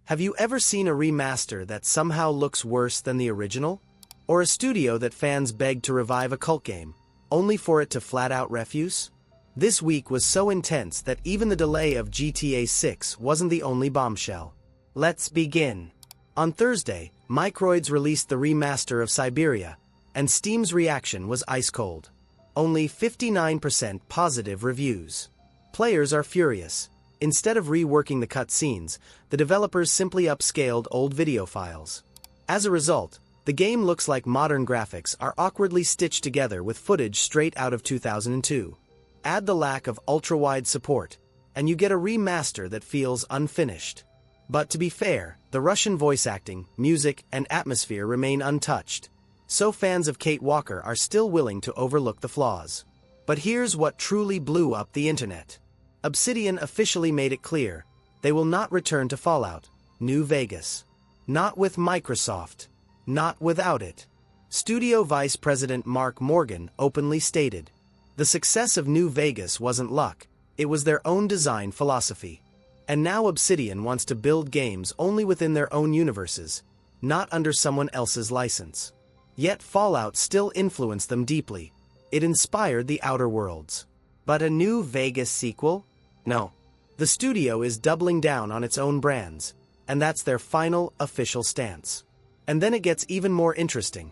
Have you ever seen a remaster that somehow looks worse than the original? Or a studio that fans begged to revive a cult game, only for it to flat out refuse? This week was so intense that even the delay of GTA 6 wasn't the only bombshell. Let's begin. On Thursday, Microids released the remaster of Siberia, and Steam's reaction was ice cold. Only 59% positive reviews. Players are furious. Instead of reworking the cutscenes, the developers simply upscaled old video files. As a result, the game looks like modern graphics are awkwardly stitched together with footage straight out of 2002. Add the lack of ultra-wide support, and you get a remaster that feels unfinished. But to be fair, the Russian voice acting, music, and atmosphere remain untouched, so fans of Kate Walker are still willing to overlook the flaws. But here's what truly blew up the internet. Obsidian officially made it clear, they will not return to Fallout New Vegas. Not with Microsoft. Not without it. Studio Vice President Mark Morgan openly stated, the success of New Vegas wasn't luck, it was their own design philosophy. And now Obsidian wants to build games only within their own universes, not under someone else's license. Yet Fallout still influenced them deeply. It inspired the Outer Worlds. But a New Vegas sequel? No. The studio is doubling down on its own brands, and that's their final, official stance. And then it gets even more interesting.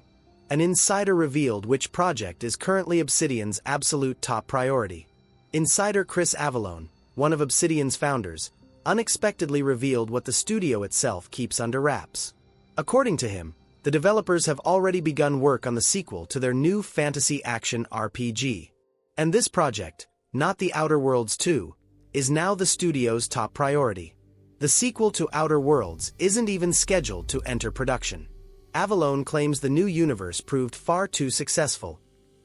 An insider revealed which project is currently Obsidian's absolute top priority. Insider Chris Avallone, one of Obsidian's founders, unexpectedly revealed what the studio itself keeps under wraps. According to him, the developers have already begun work on the sequel to their new fantasy action RPG. And this project, not The Outer Worlds 2, is now the studio's top priority. The sequel to Outer Worlds isn't even scheduled to enter production. Avallone claims the new universe proved far too successful,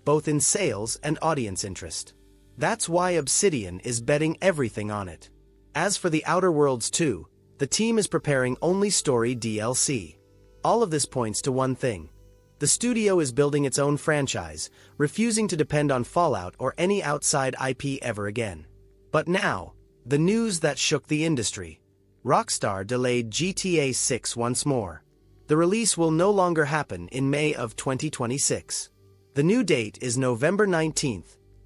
both in sales and audience interest. That's why Obsidian is betting everything on it. As for The Outer Worlds 2, the team is preparing only story DLC. All of this points to one thing. The studio is building its own franchise, refusing to depend on Fallout or any outside IP ever again. But now, the news that shook the industry. Rockstar delayed GTA 6 once more. The release will no longer happen in May of 2026. The new date is November 19,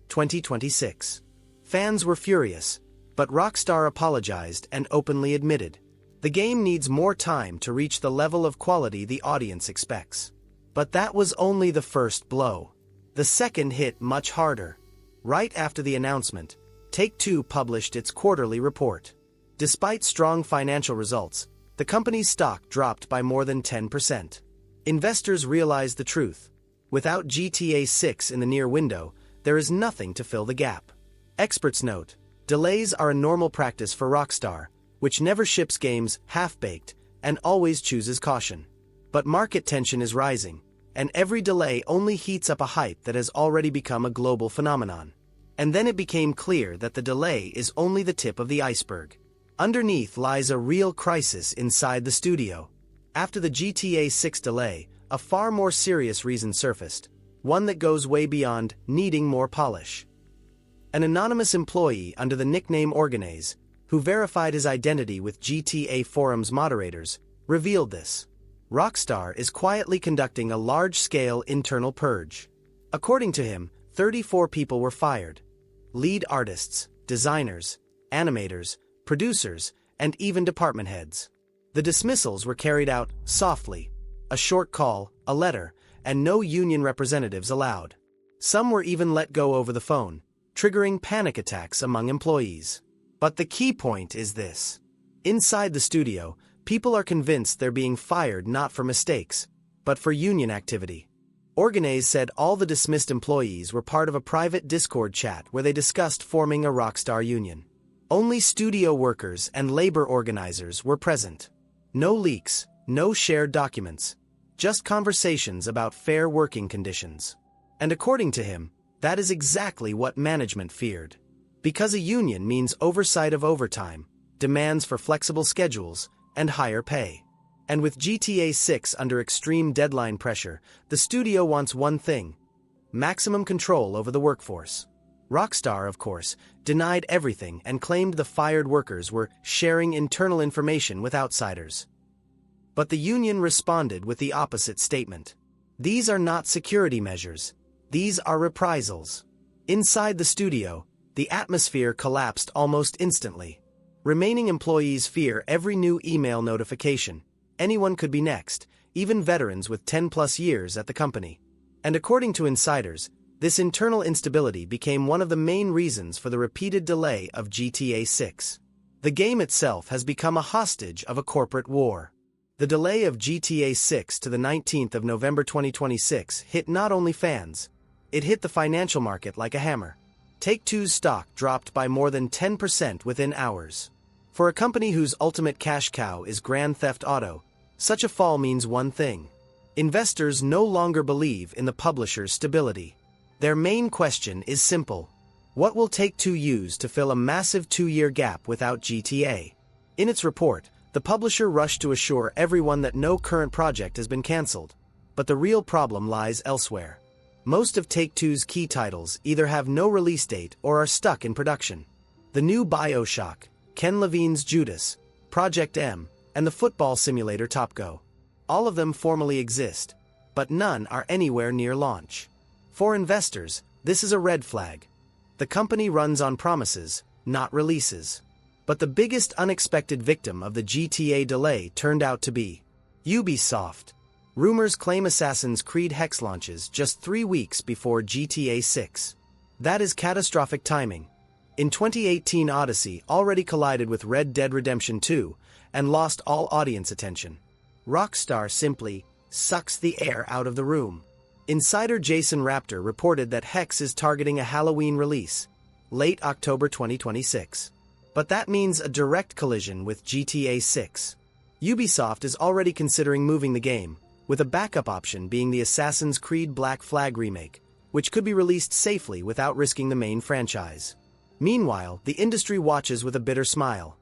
2026. Fans were furious, but Rockstar apologized and openly admitted, the game needs more time to reach the level of quality the audience expects. But that was only the first blow. The second hit much harder. Right after the announcement, Take-Two published its quarterly report. Despite strong financial results, the company's stock dropped by more than 10%. Investors realized the truth. Without GTA 6 in the near window, there is nothing to fill the gap. Experts note, delays are a normal practice for Rockstar, which never ships games half-baked and always chooses caution. But market tension is rising, and every delay only heats up a hype that has already become a global phenomenon. And then it became clear that the delay is only the tip of the iceberg. Underneath lies a real crisis inside the studio. After the GTA 6 delay, a far more serious reason surfaced, one that goes way beyond needing more polish. An anonymous employee under the nickname Organize, who verified his identity with GTA forums moderators, revealed this. Rockstar is quietly conducting a large-scale internal purge. According to him, 34 people were fired. Lead artists, designers, animators, producers, and even department heads. The dismissals were carried out softly. A short call, a letter, and no union representatives allowed. Some were even let go over the phone, triggering panic attacks among employees. But the key point is this. Inside the studio, people are convinced they're being fired not for mistakes, but for union activity. Organize said all the dismissed employees were part of a private Discord chat where they discussed forming a Rockstar union. Only studio workers and labor organizers were present. No leaks, no shared documents, just conversations about fair working conditions. And according to him, that is exactly what management feared. Because a union means oversight of overtime, demands for flexible schedules, and higher pay. And with GTA 6 under extreme deadline pressure, the studio wants one thing: maximum control over the workforce. Rockstar, of course, denied everything and claimed the fired workers were sharing internal information with outsiders. But the union responded with the opposite statement. These are not security measures. These are reprisals. Inside the studio, the atmosphere collapsed almost instantly. Remaining employees fear every new email notification. Anyone could be next, even veterans with 10+ years at the company. And according to insiders, this internal instability became one of the main reasons for the repeated delay of GTA 6. The game itself has become a hostage of a corporate war. The delay of GTA 6 to the 19th of November 2026 hit not only fans, it hit the financial market like a hammer. Take-Two's stock dropped by more than 10% within hours. For a company whose ultimate cash cow is Grand Theft Auto, such a fall means one thing. Investors no longer believe in the publisher's stability. Their main question is simple. What will Take-Two use to fill a massive 2-year gap without GTA? In its report, the publisher rushed to assure everyone that no current project has been cancelled. But the real problem lies elsewhere. Most of Take-Two's key titles either have no release date or are stuck in production. The new BioShock, Ken Levine's Judas, Project M, and the football simulator Top Go. All of them formally exist, but none are anywhere near launch. For investors, this is a red flag. The company runs on promises, not releases. But the biggest unexpected victim of the GTA delay turned out to be Ubisoft. Rumors claim Assassin's Creed Hex launches just 3 weeks before GTA 6. That is catastrophic timing. In 2018, Odyssey already collided with Red Dead Redemption 2 and lost all audience attention. Rockstar simply sucks the air out of the room. Insider Jason Rapture reported that Hex is targeting a Halloween release, late October 2026. But that means a direct collision with GTA 6. Ubisoft is already considering moving the game, with a backup option being the Assassin's Creed Black Flag remake, which could be released safely without risking the main franchise. Meanwhile, the industry watches with a bitter smile.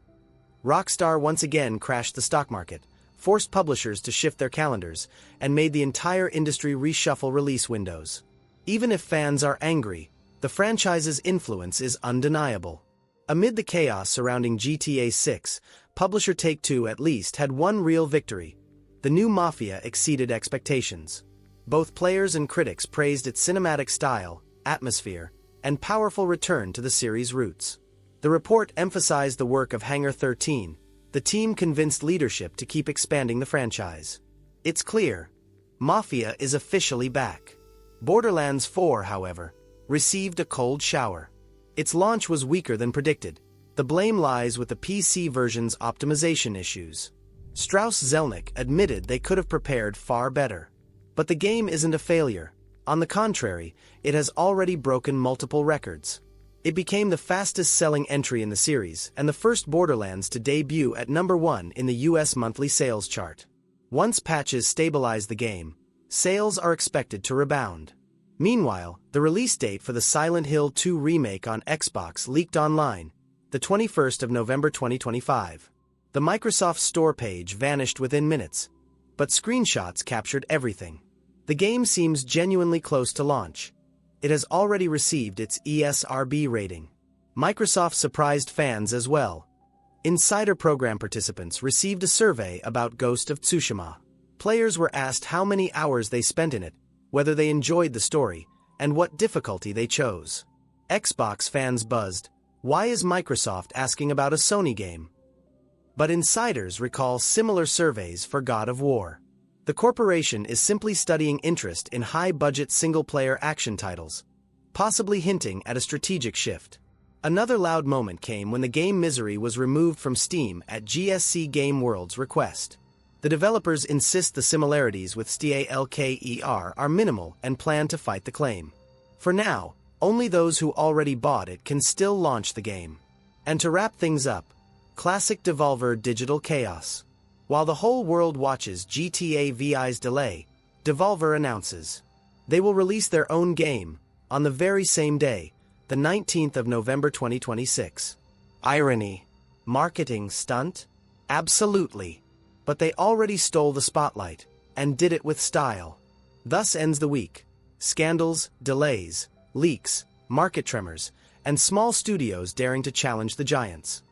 Rockstar once again crashed the stock market, forced publishers to shift their calendars, and made the entire industry reshuffle release windows. Even if fans are angry, the franchise's influence is undeniable. Amid the chaos surrounding GTA 6, publisher Take-Two at least had one real victory. The new Mafia exceeded expectations. Both players and critics praised its cinematic style, atmosphere, and powerful return to the series' roots. The report emphasized the work of Hangar 13. The team convinced leadership to keep expanding the franchise. It's clear, Mafia is officially back. Borderlands 4, however, received a cold shower. Its launch was weaker than predicted. The blame lies with the PC version's optimization issues. Strauss Zelnick admitted they could have prepared far better. But the game isn't a failure. On the contrary, it has already broken multiple records. It became the fastest-selling entry in the series and the first Borderlands to debut at #1 in the US monthly sales chart. Once patches stabilize the game, sales are expected to rebound. Meanwhile, the release date for the Silent Hill 2 remake on Xbox leaked online, the 21st of November 2025. The Microsoft Store page vanished within minutes, but screenshots captured everything. The game seems genuinely close to launch. It has already received its ESRB rating. Microsoft surprised fans as well. Insider program participants received a survey about Ghost of Tsushima. Players were asked how many hours they spent in it, whether they enjoyed the story, and what difficulty they chose. Xbox fans buzzed, "Why is Microsoft asking about a Sony game?" But insiders recall similar surveys for God of War. The corporation is simply studying interest in high-budget single-player action titles, possibly hinting at a strategic shift. Another loud moment came when the game Misery was removed from Steam at GSC Game World's request. The developers insist the similarities with Stalker are minimal and plan to fight the claim. For now, only those who already bought it can still launch the game. And to wrap things up, classic Devolver digital chaos. While the whole world watches GTA VI's delay, Devolver announces they will release their own game on the very same day, the 19th of November 2026. Irony? Marketing stunt? Absolutely. But they already stole the spotlight, and did it with style. Thus ends the week. Scandals, delays, leaks, market tremors, and small studios daring to challenge the giants.